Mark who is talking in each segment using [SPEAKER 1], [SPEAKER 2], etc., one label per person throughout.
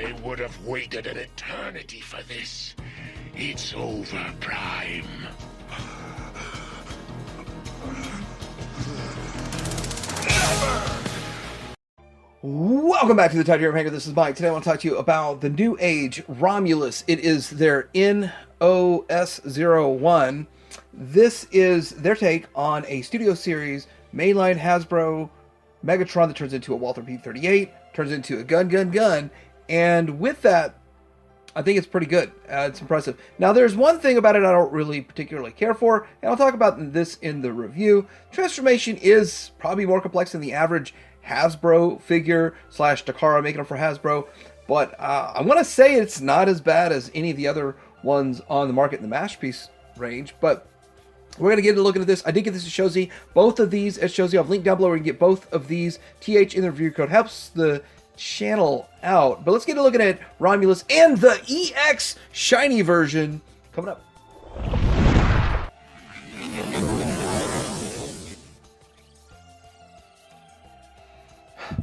[SPEAKER 1] I would have waited an eternity for this. It's over, Prime.
[SPEAKER 2] Welcome back to the Titanium Hanger. This is Mike. Today I want to talk to you about the NewAge Romulus. It is their S-01. This is their take on a Studio Series mainline Hasbro Megatron that turns into a Walther P-38, turns into a gun, and with that, I think it's pretty good. It's impressive. Now, there's one thing about it I don't really particularly care for, and I'll talk about this in the review. Transformation is probably more complex than the average Hasbro figure / Takara making them for Hasbro, but I want to say it's not as bad as any of the other ones on the market in the Masterpiece range, but we're going to get a look at this. I did get this at Shozi. Both of these at Shozi. I've linked down below where you can get both of these. TH in the review code helps the channel out. But let's get a look at Romulus and the EX shiny version coming up.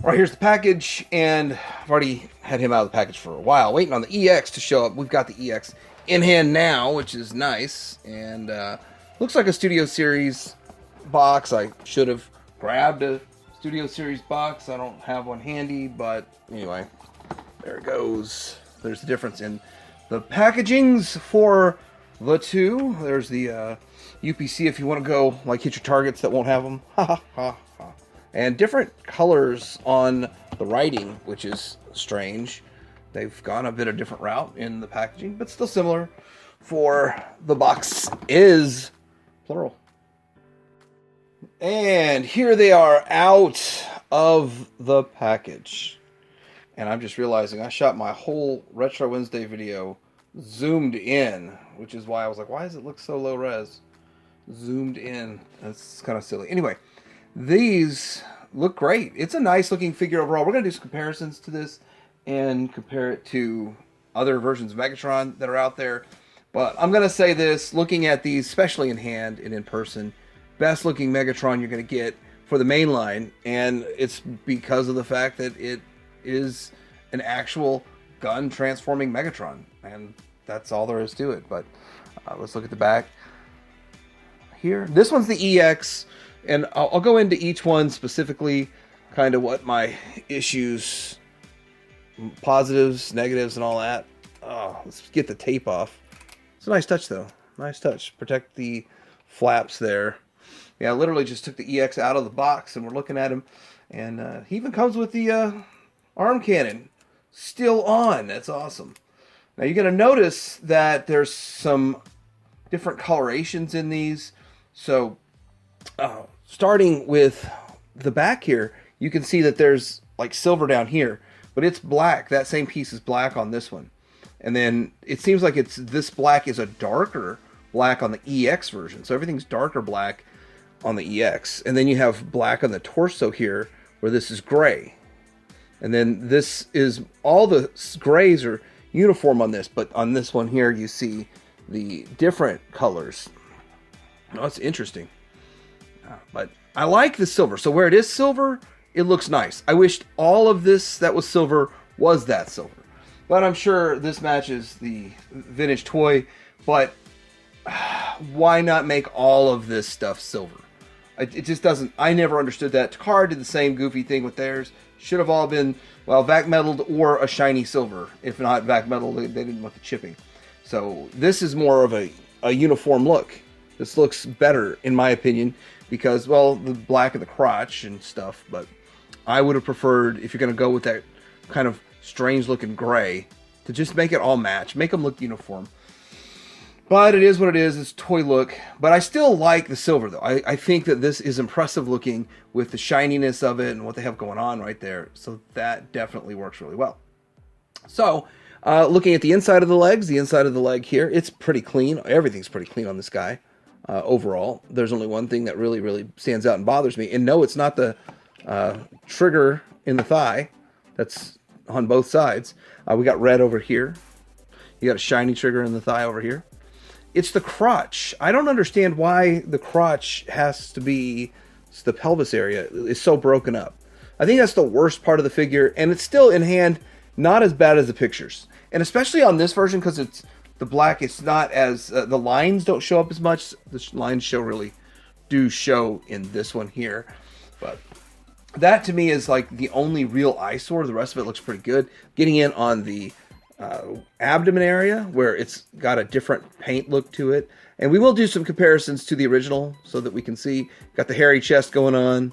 [SPEAKER 2] All right, here's the package, and I've already had him out of the package for a while, waiting on the EX to show up. We've got the EX in hand now, which is nice, and looks like a Studio Series box. I should have grabbed a Studio Series box. I don't have one handy, but anyway, there it goes. There's the difference in the packagings for the two. There's the UPC if you want to go like hit your targets that won't have them. Ha ha ha. And different colors on the writing, which is strange. They've gone a bit of different route in the packaging, but still similar. For the box is plural. And here they are out of the package. And I'm just realizing I shot my whole Retro Wednesday video zoomed in, which is why I was like, why does it look so low res? Zoomed in. That's kind of silly. Anyway, these look great. It's a nice looking figure overall. We're going to do some comparisons to this and compare it to other versions of Megatron that are out there. But I'm going to say this, looking at these, especially in hand and in person, best looking Megatron you're going to get for the main line. And it's because of the fact that it is an actual gun transforming Megatron. And that's all there is to it. But let's look at the back here. This one's the EX. And I'll go into each one specifically, kind of what my issues, positives, negatives, and all that. Oh, let's get the tape off. It's a nice touch, though. Nice touch. Protect the flaps there. Yeah, I literally just took the EX out of the box, and we're looking at him. And he even comes with the arm cannon still on. That's awesome. Now, you're going to notice that there's some different colorations in these. So, starting with the back here, you can see that there's like silver down here, but it's black. That same piece is black on this one. And then it seems like this black is a darker black on the EX version. So everything's darker black on the EX. And then you have black on the torso here, where this is gray. And then this is, all the grays are uniform on this, but on this one here, you see the different colors. Oh, that's interesting. But I like the silver. So where it is silver, it looks nice. I wished all of this that was silver was that silver. But I'm sure this matches the vintage toy. But why not make all of this stuff silver? It just doesn't. I never understood that. Takara did the same goofy thing with theirs. Should have all been, well, vac metaled or a shiny silver. If not vac metal, they didn't want the chipping. So this is more of a uniform look. This looks better, in my opinion, because, well, the black of the crotch and stuff, but I would have preferred, if you're going to go with that kind of strange-looking gray, to just make it all match. Make them look uniform. But it is what it is. It's toy look. But I still like the silver, though. I think that this is impressive looking with the shininess of it and what they have going on right there. So that definitely works really well. So, looking at the inside of the legs, the inside of the leg here, it's pretty clean. Everything's pretty clean on this guy. Overall, there's only one thing that really stands out and bothers me. And no, it's not the trigger in the thigh. That's on both sides. We got red over here. You got a shiny trigger in the thigh over here. It's the crotch. I don't understand why the crotch has to be, the pelvis area is so broken up. I think that's the worst part of the figure, and it's still in hand not as bad as the pictures. And especially on this version, because it's the black, it's not as, the lines don't show up as much. The lines do show in this one here. But that to me is like the only real eyesore. The rest of it looks pretty good. Getting in on the abdomen area where it's got a different paint look to it. And we will do some comparisons to the original so that we can see. Got the hairy chest going on.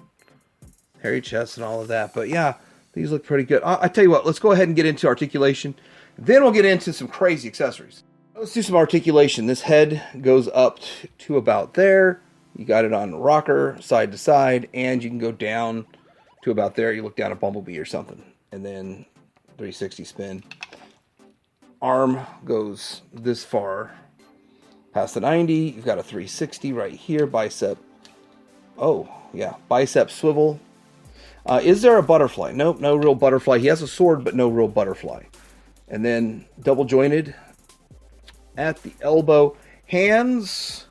[SPEAKER 2] Hairy chest and all of that. But yeah, these look pretty good. I tell you what, let's go ahead and get into articulation. Then we'll get into some crazy accessories. Let's do some articulation. This head goes up to about there. You got it on rocker, side to side, and you can go down to about there. You look down at Bumblebee or something. And then 360 spin. Arm goes this far past the 90. You've got a 360 right here. Bicep. Oh, yeah. Bicep swivel. Is there a butterfly? Nope, no real butterfly. He has a sword, but no real butterfly. And then double jointed at the elbow. Hands.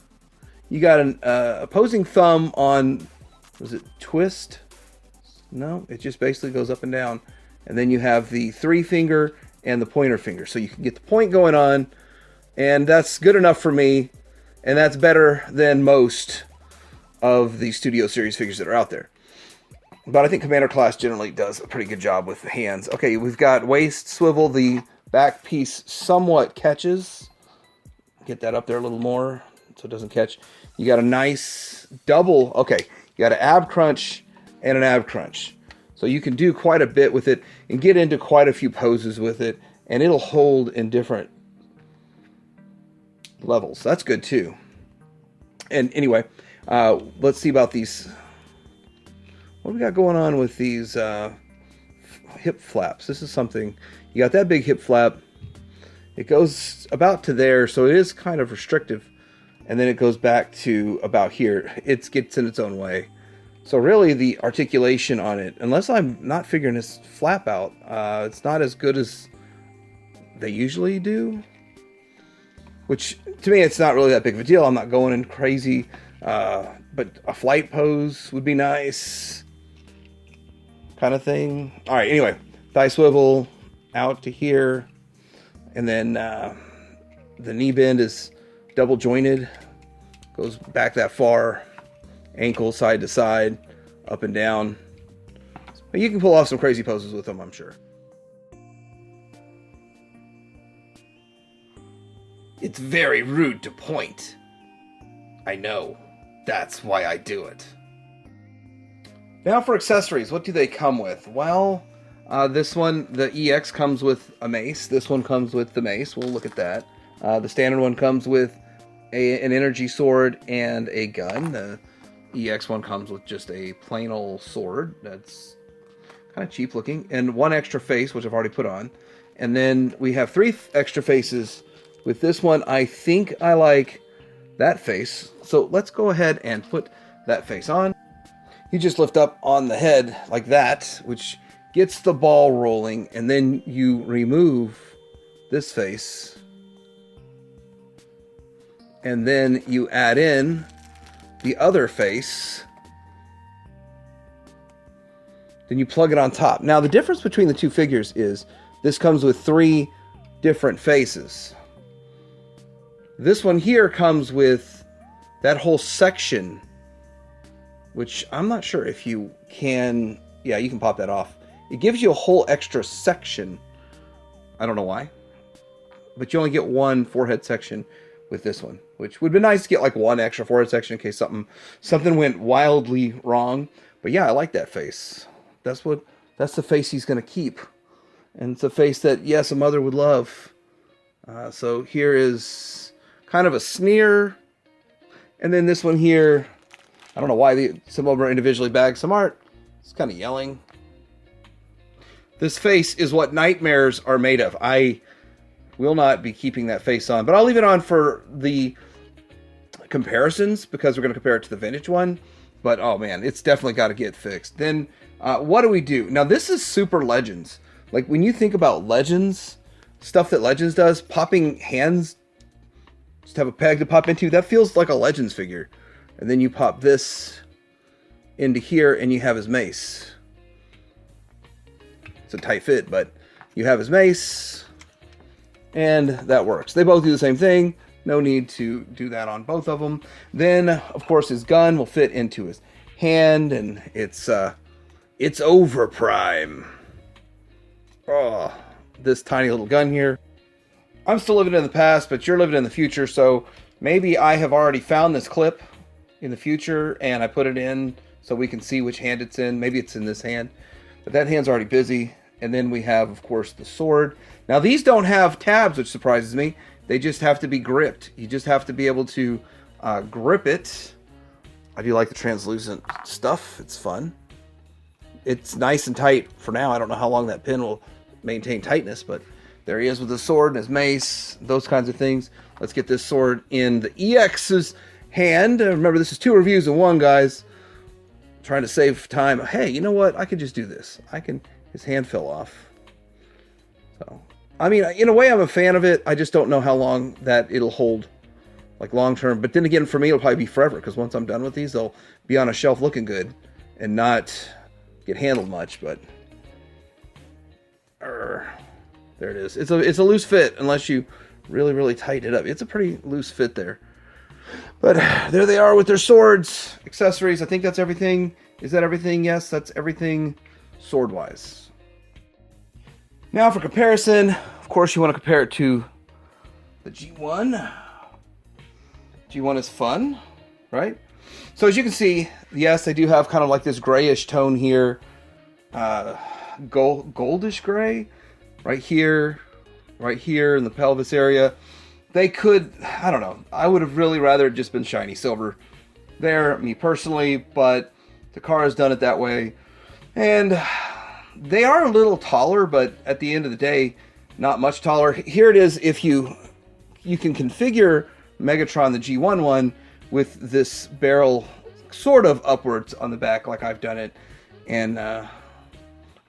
[SPEAKER 2] You got an opposing thumb on, was it twist? No, it just basically goes up and down. And then you have the 3 finger and the pointer finger. So you can get the point going on. And that's good enough for me. And that's better than most of the Studio Series figures that are out there. But I think Commander Class generally does a pretty good job with the hands. Okay, we've got waist swivel. The back piece somewhat catches. Get that up there a little more so it doesn't catch. You got a nice double. Okay, you got an ab crunch and an ab crunch. So you can do quite a bit with it and get into quite a few poses with it. And it'll hold in different levels. That's good too. And anyway, let's see about these. What do we got going on with these hip flaps? This is something. You got that big hip flap. It goes about to there, so it is kind of restrictive. And then it goes back to about here. It gets in its own way. So really the articulation on it, unless I'm not figuring this flap out, it's not as good as they usually do. Which, to me, it's not really that big of a deal. I'm not going in crazy. But a flight pose would be nice. Kind of thing. All right, anyway. Thigh swivel out to here. And then the knee bend is double jointed. Goes back that far. Ankle side to side. Up and down. But you can pull off some crazy poses with them, I'm sure. It's very rude to point. I know. That's why I do it. Now for accessories, what do they come with? Well, this one, the EX, comes with a mace. This one comes with the mace. We'll look at that. The standard one comes with an energy sword and a gun. The EX one comes with just a plain old sword. That's kind of cheap looking. And one extra face, which I've already put on. And then we have 3 extra faces. With this one, I think I like that face. So let's go ahead and put that face on. You just lift up on the head like that, which gets the ball rolling. And then you remove this face. And then you add in the other face. Then you plug it on top. Now the difference between the 2 figures is this comes with 3 different faces. This one here comes with that whole section, which I'm not sure if you can. Yeah, you can pop that off. It gives you a whole extra section. I don't know why, but you only get 1 forehead section with this one, which would be nice to get like 1 extra forehead section in case something went wildly wrong. But yeah, I like that face. That's the face he's going to keep, and it's a face that, yes, a mother would love. So here is kind of a sneer. And then this one here, I don't know why some of them are individually bagged. Some aren't. It's kind of yelling. This face is what nightmares are made of. I will not be keeping that face on, but I'll leave it on for the comparisons because we're going to compare it to the vintage one. But oh man, it's definitely got to get fixed. Then what do we do? Now this is Super Legends. Like when you think about Legends, stuff that Legends does, popping hands, just have a peg to pop into, that feels like a Legends figure. And then you pop this into here and you have his mace. It's a tight fit, but You have his mace, and that works. They both do the same thing. No need to do that on both of them. Then, of course, his gun will fit into his hand, and it's over prime. Oh, this tiny little gun here. I'm still living in the past, but you're living in the future, so maybe I have already found this clip in the future, and I put it in so we can see which hand it's in. Maybe it's in this hand, but that hand's already busy. And then we have, of course, the sword. Now, these don't have tabs, which surprises me. They just have to be gripped. You just have to be able to grip it. I do like the translucent stuff. It's fun. It's nice and tight for now. I don't know how long that pin will maintain tightness, but there he is with his sword and his mace, those kinds of things. Let's get this sword in the EX's hand. Remember, this is 2 reviews in 1, guys. I'm trying to save time. Hey, you know what? I could just do this. His hand fell off. So, I mean, in a way, I'm a fan of it. I just don't know how long that it'll hold, like long term. But then again, for me, it'll probably be forever, because once I'm done with these, they'll be on a shelf looking good and not get handled much. But there it is. It's a loose fit unless you really, really tighten it up. It's a pretty loose fit there. But there they are with their swords, accessories. I think that's everything. Is that everything? Yes, that's everything sword-wise. Now for comparison, of course you want to compare it to the G1. G1 is fun, right? So as you can see, yes, they do have kind of like this grayish tone here. Goldish gray. Right here in the pelvis area. They could, I don't know, I would have really rather just been shiny silver there, me personally, but Takara has done it that way. And they are a little taller, but at the end of the day, not much taller. Here it is. If you can configure Megatron, the G1 one, with this barrel sort of upwards on the back, like I've done it. And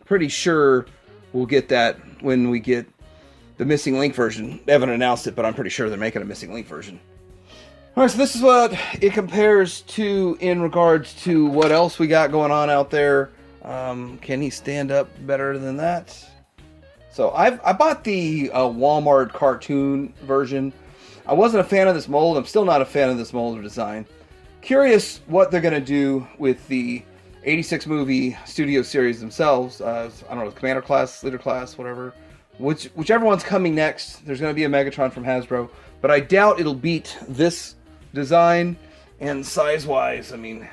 [SPEAKER 2] pretty sure we'll get that when we get the missing link version. They haven't announced it, but I'm pretty sure they're making a missing link version. All right, so this is what it compares to in regards to what else we got going on out there. Can he stand up better than that? So I bought the Walmart cartoon version. I wasn't a fan of this mold. I'm still not a fan of this mold or design. Curious what they're going to do with the 86 movie studio series themselves. I don't know, Commander class, Leader class, whatever. Whichever one's coming next, there's going to be a Megatron from Hasbro. But I doubt it'll beat this design. And size-wise, I mean,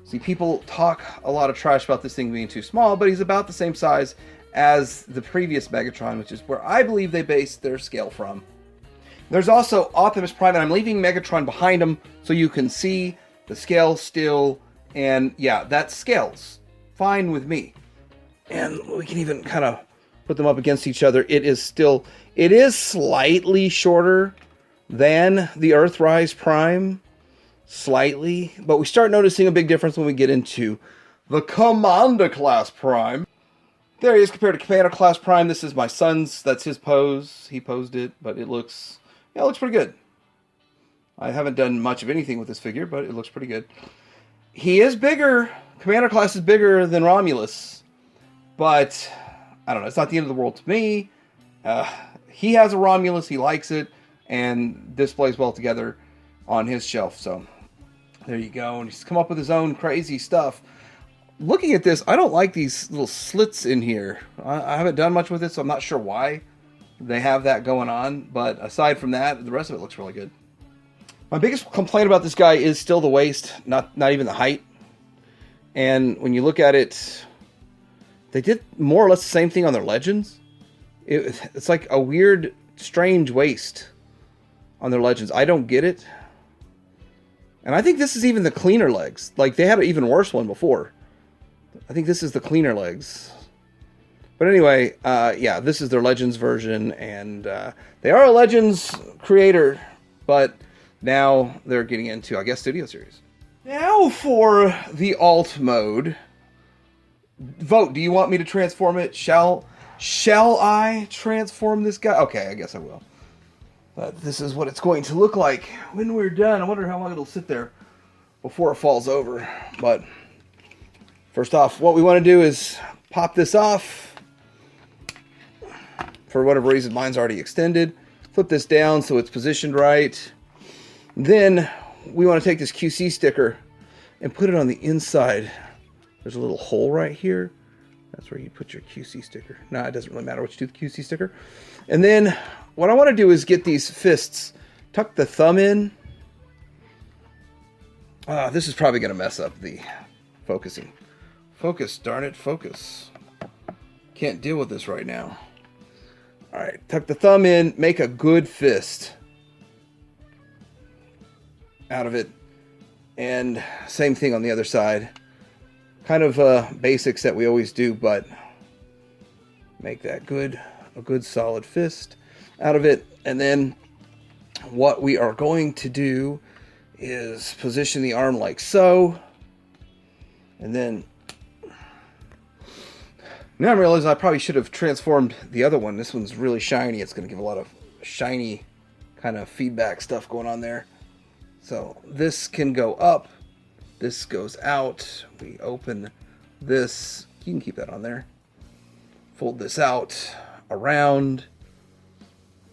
[SPEAKER 2] see, people talk a lot of trash about this thing being too small, but he's about the same size as the previous Megatron, which is where I believe they based their scale from. There's also Optimus Prime, and I'm leaving Megatron behind him so you can see the scale still. And yeah, that scales fine with me. And we can even kind of put them up against each other. It is slightly shorter than the Earthrise Prime. Slightly. But we start noticing a big difference when we get into the Commander Class Prime. There he is compared to Commander Class Prime. This is my son's. That's his pose. He posed it, but it looks pretty good. I haven't done much of anything with this figure, but it looks pretty good. He is bigger. Commander Class is bigger than Romulus. But, I don't know. It's not the end of the world to me. He has a Romulus. He likes it. And this plays well together on his shelf. So, there you go. And he's come up with his own crazy stuff. Looking at this, I don't like these little slits in here. I haven't done much with it, so I'm not sure why they have that going on. But aside from that, the rest of it looks really good. My biggest complaint about this guy is still the waist, not even the height. And when you look at it, they did more or less the same thing on their Legends. It's like a weird, strange waist on their Legends. I don't get it. And I think this is even the cleaner legs. Like, they had an even worse one before. I think this is the cleaner legs. But anyway, yeah, this is their Legends version. And they are a Legends creator, but now they're getting into, I guess, Studio Series. Now for the alt mode. Vote. Do you want me to transform it? Shall I transform this guy? Okay, I guess I will. This is what it's going to look like when we're done. I wonder how long it'll sit there before it falls over. But first off, what we want to do is pop this off. for whatever reason, mine's already extended. Flip this down so it's positioned right. Then we want to take this QC sticker and put it on the inside. There's a little hole right here. That's where you put your QC sticker. No, it doesn't really matter what you do with the QC sticker. And then what I want to do is get these fists, tuck the thumb in. This is probably going to mess up the focusing. Focus, darn it, focus. Can't deal with this right now. All right, tuck the thumb in, make a good fist out of it. And same thing on the other side. Kind of basics that we always do, but make that a good solid fist out of it. And then what we are going to do is position the arm like so. And then now I'm realizing I probably should have transformed the other one. This one's really shiny. It's going to give a lot of shiny kind of feedback stuff going on there. So this can go up. This goes out. We open this. You can keep that on there. Fold this out, around.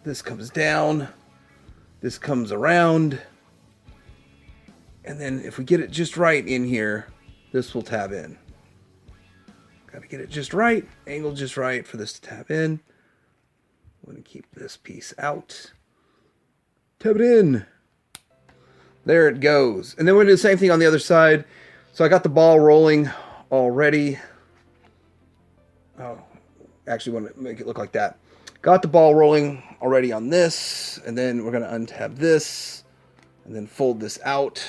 [SPEAKER 2] This comes down. This comes around. And then if we get it just right in here, this will tab in. Got to get it just right, angle just right for this to tab in. I'm going to keep this piece out. Tab it in. There it goes. And then we're going to do the same thing on the other side. So I got the ball rolling already. Oh, actually want to make it look like that. Got the ball rolling already on this. And then we're going to untab this. And then fold this out.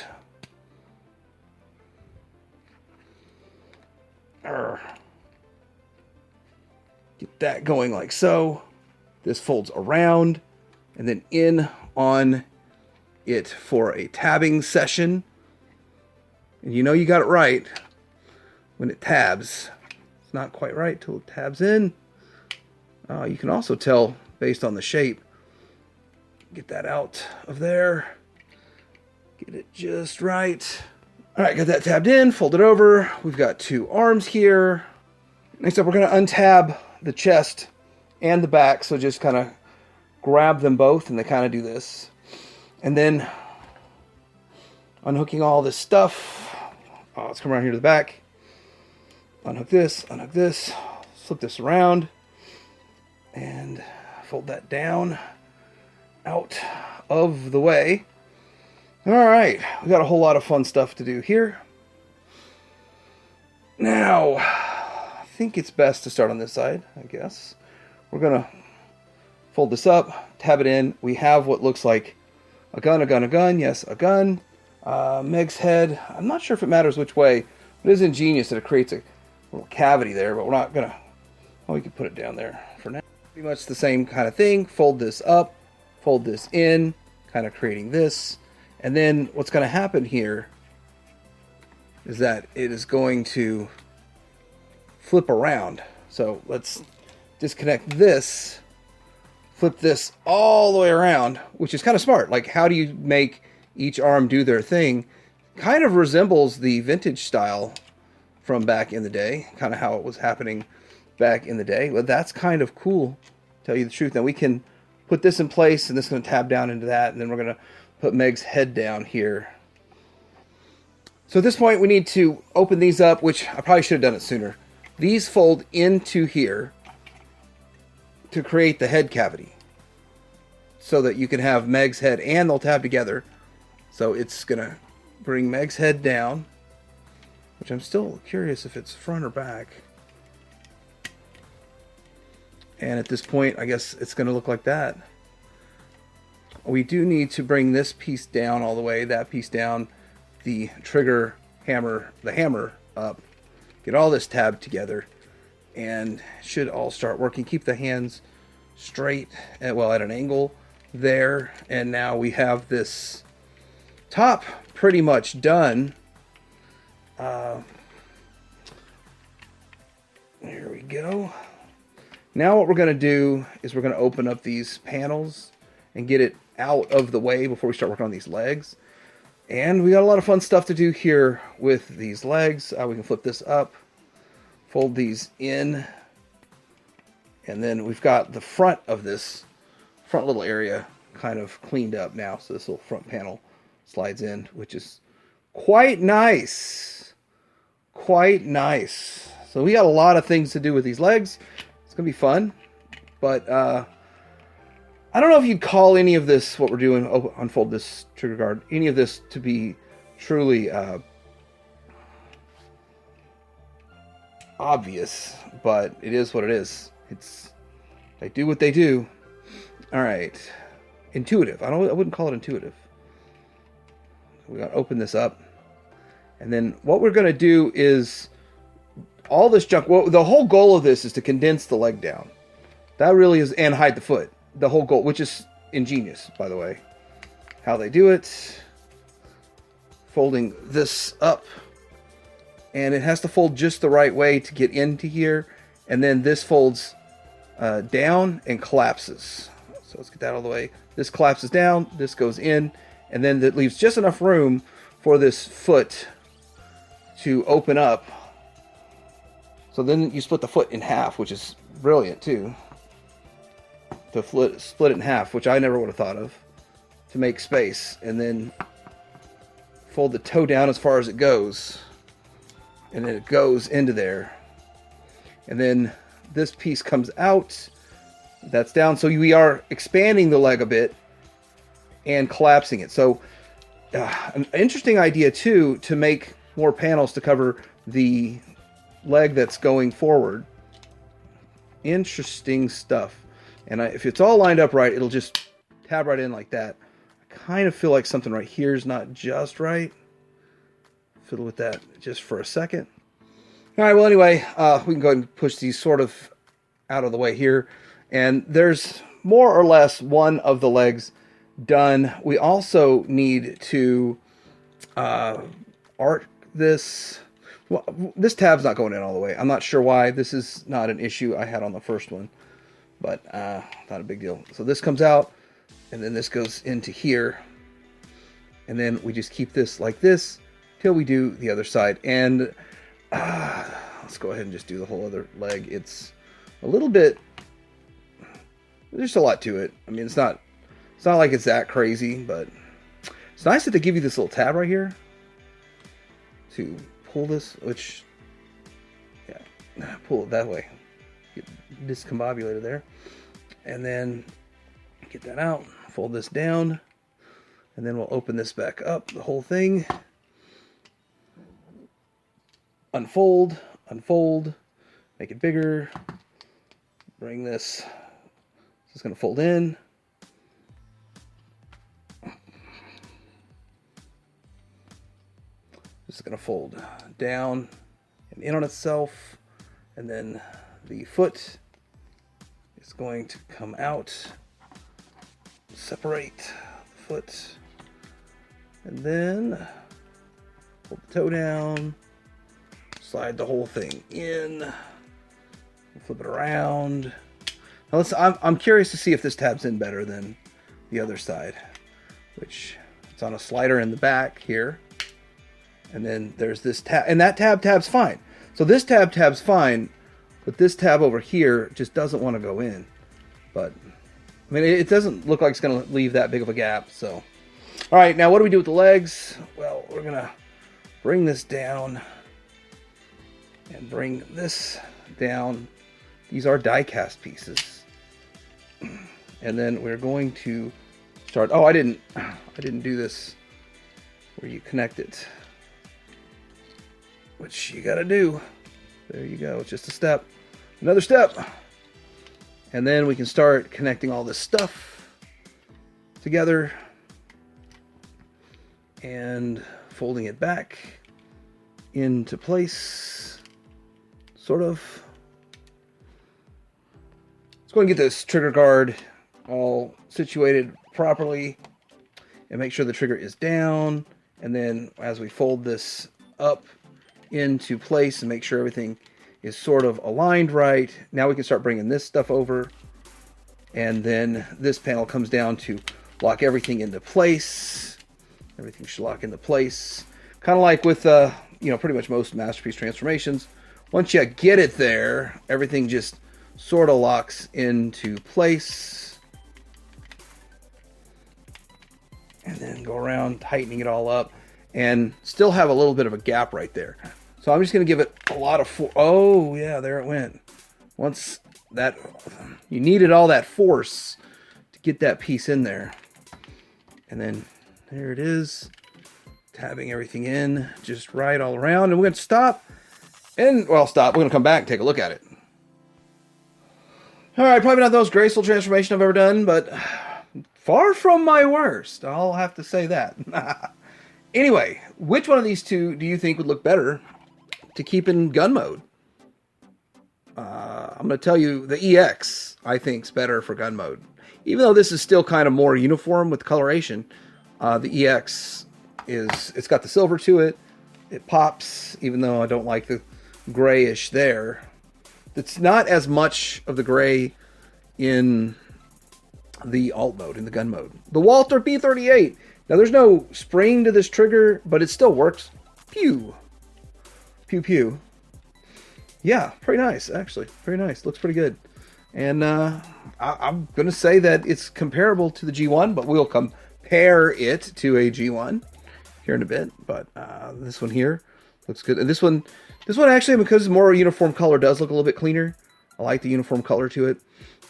[SPEAKER 2] Get that going like so. This folds around and then in on it for a tabbing session. And you know you got it right when it tabs. It's not quite right till it tabs in. You can also tell based on the shape. Get that out of there. Get it just right. All right, got that tabbed in, fold it over. We've got two arms here. Next up, we're going to untab the chest and the back. So just kind of grab them both and they kind of do this. And then unhooking all this stuff. Let's come around here to the back. Unhook this, slip this around. And fold that down, out of the way. All right, we got a whole lot of fun stuff to do here. Now, I think it's best to start on this side, I guess. We're going to fold this up, tab it in. We have what looks like a gun. Yes, a gun. Meg's head. I'm not sure if it matters which way. It is ingenious that it creates a little cavity there, but we're not going to... Well, we can put it down there for now. Pretty much the same kind of thing. Fold this up, fold this in, kind of creating this. And then what's going to happen here is that it is going to flip around. So let's disconnect this, flip this all the way around, which is kind of smart. Like, how do you make each arm do their thing? Kind of resembles the vintage style from back in the day, kind of how it was happening back in the day. But that's kind of cool, to tell you the truth. Now we can put this in place, and this is going to tab down into that, and then we're going to put Meg's head down here. So at this point, we need to open these up, which I probably should have done it sooner. These fold into here to create the head cavity, so that you can have Meg's head and they'll tab together. So it's going to bring Meg's head down, which I'm still curious if it's front or back. And at this point, I guess it's going to look like that. We do need to bring this piece down all the way, that piece down, the trigger hammer, the hammer up, get all this tabbed together, and should all start working. Keep the hands straight, at an angle there. And now we have this top pretty much done. There we go. Now what we're going to do is we're going to open up these panels and get it out of the way before we start working on these legs. And we got a lot of fun stuff to do here with these legs. We can flip this up, fold these in, And then we've got the front of this front little area kind of cleaned up now. So this little front panel slides in, which is quite nice. Quite nice. So we got a lot of things to do with these legs. It's going to be fun. But I don't know if you'd call any of this, what we're doing, unfold this trigger guard, any of this to be truly obvious. But it is what it is. They do what they do. All right. Intuitive. I wouldn't call it intuitive. We're going to open this up. And then what we're going to do is all this junk. Well, the whole goal of this is to condense the leg down. That really is, and hide the foot. The whole goal, which is ingenious, by the way. How they do it. Folding this up. And it has to fold just the right way to get into here. And then this folds down and collapses. So let's get that all the way. This collapses down. This goes in. And then that leaves just enough room for this foot to open up. So then you split the foot in half, which is brilliant too. To split it in half, which I never would have thought of. To make space. And then fold the toe down as far as it goes. And then it goes into there. And then this piece comes out. That's down. So we are expanding the leg a bit and collapsing it. So an interesting idea too, to make more panels to cover the leg that's going forward. Interesting stuff. And if it's all lined up right, it'll just tab right in like that. I kind of feel like something right here is not just right. Fiddle with that just for a second. All right, well, anyway, we can go ahead and push these sort of out of the way here. And there's more or less one of the legs done. We also need to arc this. Well, this tab's not going in all the way. I'm not sure why. This is not an issue I had on the first one, but not a big deal. So this comes out, and then this goes into here. And then we just keep this like this till we do the other side. And let's go ahead and just do the whole other leg. It's a little bit, there's a lot to it. I mean, it's not like it's that crazy, but it's nice that they give you this little tab right here to pull this, which, yeah, pull it that way. Get discombobulated there. And then get that out, fold this down, and then we'll open this back up, the whole thing. Unfold, make it bigger, bring this, it's going to fold in. This is going to fold down and in on itself, and then the foot is going to come out, separate the foot, and then pull the toe down, slide the whole thing in, flip it around. Now I'm curious to see if this tabs in better than the other side, which it's on a slider in the back here. And then there's this tab, and that tabs fine. So this tabs fine, but this tab over here just doesn't want to go in. But I mean, it doesn't look like it's going to leave that big of a gap. So, all right, now what do we do with the legs? Well, we're going to bring this down and bring this down. These are die cast pieces. And then we're going to start. Oh, I didn't do this where you connect it, which you got to do. There you go. It's just a step, another step, and then we can start connecting all this stuff together and folding it back into place, sort of. Let's go and get this trigger guard all situated properly and make sure the trigger is down. And then as we fold this up into place and make sure everything is sort of aligned right, now we can start bringing this stuff over. And then this panel comes down to lock everything into place. Everything should lock into place. Kind of like with, pretty much most Masterpiece transformations. Once you get it there, everything just sort of locks into place. And then go around tightening it all up and still have a little bit of a gap right there. So I'm just going to give it a lot of force. Oh, yeah, there it went. Once that, you needed all that force to get that piece in there. And then there it is. Tabbing everything in just right all around. And we're going to stop. And, well, stop. We're going to come back and take a look at it. All right, probably not the most graceful transformation I've ever done, but far from my worst. I'll have to say that. Anyway, which one of these two do you think would look better to keep in gun mode? I'm going to tell you the EX, I think, is better for gun mode. Even though this is still kind of more uniform with coloration, the EX it's got the silver to it. It pops, even though I don't like the grayish there. It's not as much of the gray in the alt mode, in the gun mode. The Walther P38. Now, there's no spring to this trigger, but it still works. Pew. Pew, pew. Yeah, pretty nice, actually. Very nice. Looks pretty good. And I'm going to say that it's comparable to the G1, but we'll compare it to a G1 here in a bit. But this one here looks good. And this one actually, because it's more uniform color, does look a little bit cleaner. I like the uniform color to it.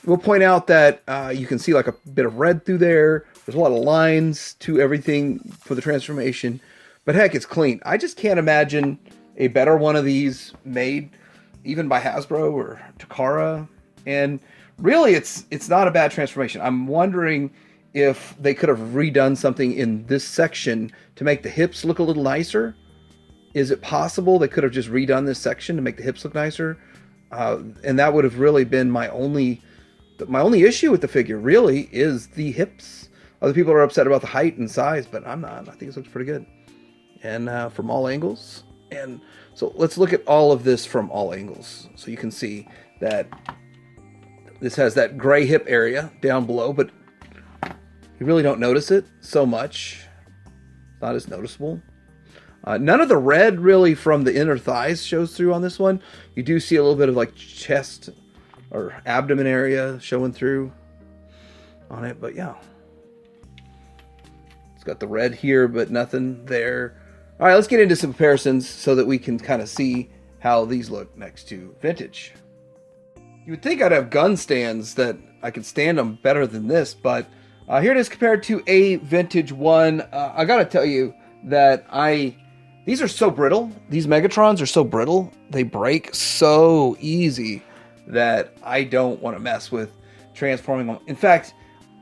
[SPEAKER 2] We'll point out that you can see like a bit of red through there. There's a lot of lines to everything for the transformation. But heck, it's clean. I just can't imagine a better one of these made, even by Hasbro or Takara. And really, it's not a bad transformation. I'm wondering if they could have redone something in this section to make the hips look a little nicer. Is it possible they could have just redone this section to make the hips look nicer? And that would have really been my only issue with the figure, really, is the hips. Other people are upset about the height and size, but I'm not. I think it looks pretty good. And from all angles. And so let's look at all of this from all angles. So you can see that this has that gray hip area down below, but you really don't notice it so much. Not as noticeable. None of the red really from the inner thighs shows through on this one. You do see a little bit of like chest or abdomen area showing through on it, but yeah. It's got the red here, but nothing there. All right, let's get into some comparisons so that we can kind of see how these look next to vintage. You would think I'd have gun stands that I could stand them better than this, but here it is compared to a vintage one. I gotta tell you that these are so brittle. These Megatrons are so brittle. They break so easy that I don't want to mess with transforming them. In fact,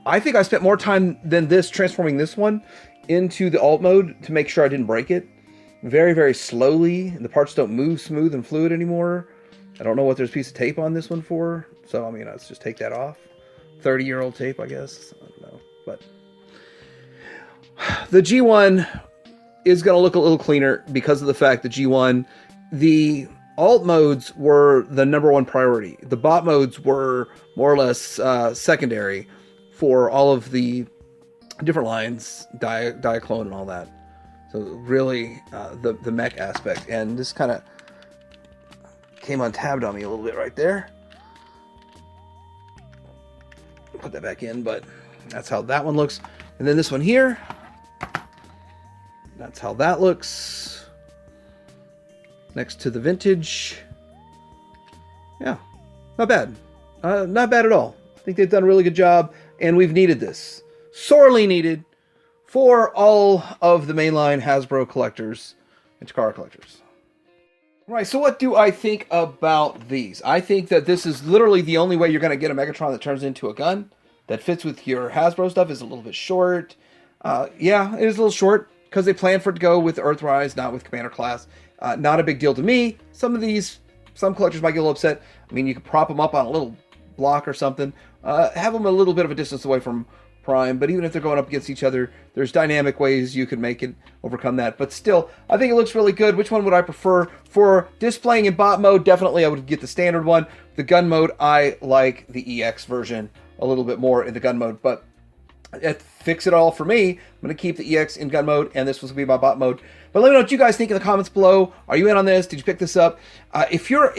[SPEAKER 2] I think I spent more time than this transforming this one into the alt mode to make sure I didn't break it. Very, very slowly. The parts don't move smooth and fluid anymore. I don't know what there's a piece of tape on this one for. So, I mean, let's just take that off. 30-year-old tape, I guess. I don't know. But the G1 is going to look a little cleaner because of the fact that G1, the alt modes were the #1 priority. The bot modes were more or less secondary for all of the different lines, Diaclone and all that. So really the mech aspect. And this kind of came untabbed on me a little bit right there. Put that back in, but that's how that one looks. And then this one here, that's how that looks next to the vintage. Yeah, not bad. Not bad at all. I think they've done a really good job, and we've needed this. Sorely needed for all of the mainline Hasbro collectors and Takara collectors. Right, so what do I think about these? I think that this is literally the only way you're going to get a Megatron that turns into a gun that fits with your Hasbro stuff. Is a little bit short. Yeah, it is a little short because they planned for it to go with Earthrise, not with Commander Class. Not a big deal to me. Some collectors might get a little upset. I mean, you could prop them up on a little block or something. Have them a little bit of a distance away from Prime, but even if they're going up against each other, there's dynamic ways you could make it overcome that. But still, I think it looks really good. Which one would I prefer? For displaying in bot mode, definitely I would get the standard one. The gun mode, I like the EX version a little bit more in the gun mode, but fix it all for me. I'm going to keep the EX in gun mode, and this was going to be my bot mode. But let me know what you guys think in the comments below. Are you in on this? Did you pick this up? If you're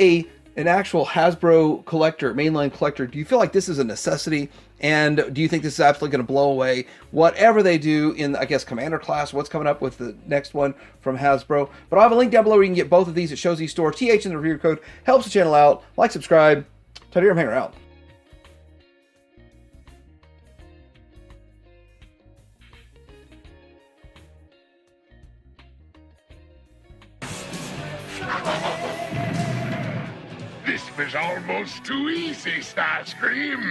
[SPEAKER 2] an actual Hasbro collector, mainline collector, do you feel like this is a necessity? And do you think this is absolutely going to blow away whatever they do in, I guess, Commander class? What's coming up with the next one from Hasbro? But I'll have a link down below where you can get both of these at Shows Store. TH in the review code helps the channel out. Like, subscribe. Tell your hanger out.
[SPEAKER 1] This was almost too easy, Starscream.